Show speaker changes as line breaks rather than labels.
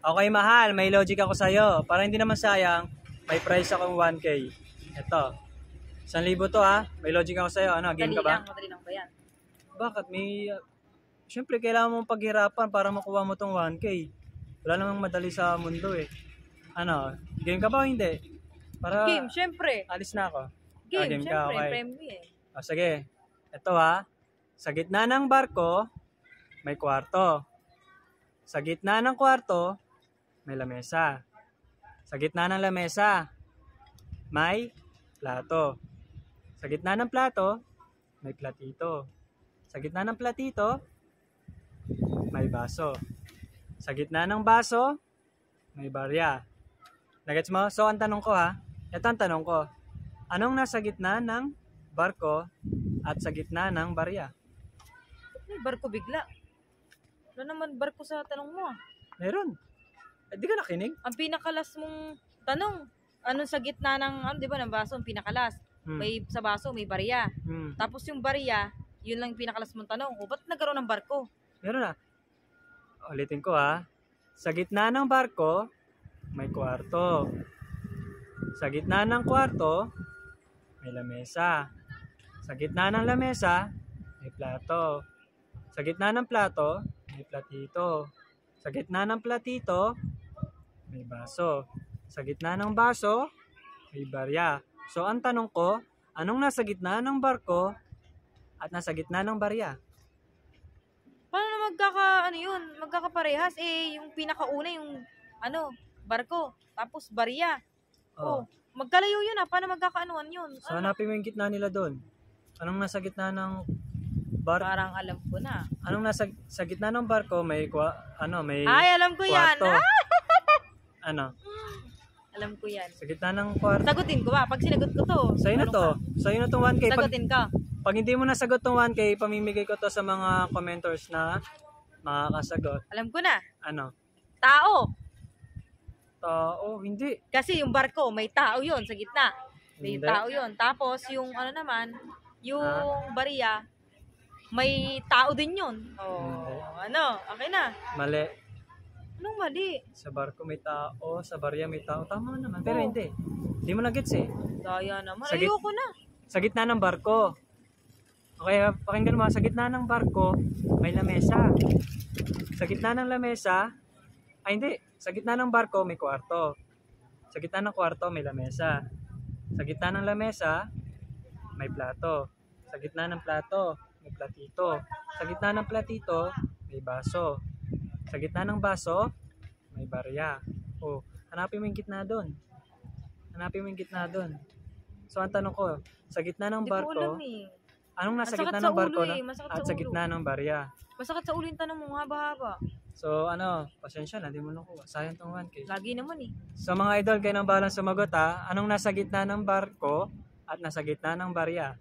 Okay, mahal. May logic ako sa'yo. Para hindi naman sayang, may price akong 1K. Ito. 1,000 to ha. May logic ako sa'yo. Ano, game ka ba?
Madali lang ba yan?
Bakit? Siyempre, kailangan mong paghirapan para makuha mo tong 1K. Wala namang madali sa mundo eh. Ano, game ka ba o hindi? Para
Game, syempre.
alis na ako.
Game,
Game ka,
syempre.
okay.
Premyo eh.
O, sige. Ito ha. Sa gitna ng barko, may kwarto. Sa gitna ng kwarto, may lamesa. Sa gitna ng lamesa, may plato. Sa gitna ng plato, may platito. Sa gitna ng platito, may baso. Sa gitna ng baso, may barya. Nagets mo? So, ang tanong ko ha, ito ang tanong ko. Anong nasa gitna ng barko at sa gitna ng barya?
May barko bigla. Wala naman barko sa tanong mo ah.
Meron. Di ka nakinig?
Ang pinakalas mong tanong, anong sa gitna ng, di ba, ng baso, ang pinakalas. May sa baso, may barya. Tapos yung barya, yun lang yung pinakalas mong tanong. O, ba't nagkaroon ng barko?
Meron na. Ulitin ko ha. Sa gitna ng barko, may kwarto. Sa gitna ng kwarto, may lamesa. Sa gitna ng lamesa, may plato. Sa gitna ng plato, may platito. Sa gitna ng platito, may baso. Sa gitna ng baso, may barya. So, ang tanong ko, anong nasa gitna ng barko at nasa gitna ng barya?
Paano na magkakaparehas? Eh, yung pinakauna, yung, barko. Tapos barya. Oh, magkalayo yun ah. Paano magkakaanuan yun?
So, hanapin mo yung gitna nila doon. Anong nasa gitna ng barko?
Parang alam ko na.
Anong nasa sa gitna ng barko may may
Ay, alam ko
kwarto.
yan.
Ano?
Alam ko yan.
Sa gitna ng kwarto.
Sagutin ko ba? Pag sinagot ko to.
Sa'yo na to. Sa'yo na tong 1K.
Sagutin ka.
Pag hindi mo nasagot tong 1K, pamimigay ko to sa mga commenters na makakasagot.
Alam ko na.
Ano?
Tao.
Tao, hindi.
Kasi yung barko, may tao yun sa gitna. May
Hindi.
tao yun. Tapos yung yung barya, may tao din yun. Oh, okay na.
Mali.
Anong mali?
Sa barko may tao, sa barya may tao. Tama naman, pero hindi. Hindi mo na-gets eh.
Daya naman.
Sa
Ayoko na.
Sa gitna ng barko. Okay, pakinggan mo. Sa gitna ng barko, may lamesa. Sa gitna ng lamesa, hindi. Sa gitna ng barko, may kwarto. Sa gitna ng kwarto, may lamesa. Sa gitna ng lamesa, may plato. Sa gitna ng plato, may platito. Sa gitna ng platito, may baso. Sa gitna ng baso, may barya. Oh, hanapin mo yung gitna doon. Hanapin mo yung gitna doon. So, ang tanong ko, sa gitna ng barko,
Hindi ko alam eh.
anong nasa
Masakit
gitna
sa
ng barko
ulo eh. Masakit
at
sa
sa
ulo.
gitna ng barya?
Masakit sa ulo yung tanong mo, haba-haba.
So, pasensya na, di mo nakuha. Sayang tong 1K.
Lagi naman eh.
So, mga idol, kayo nang balang sumagot ha. Anong nasa gitna ng barko at nasa gitna ng barya?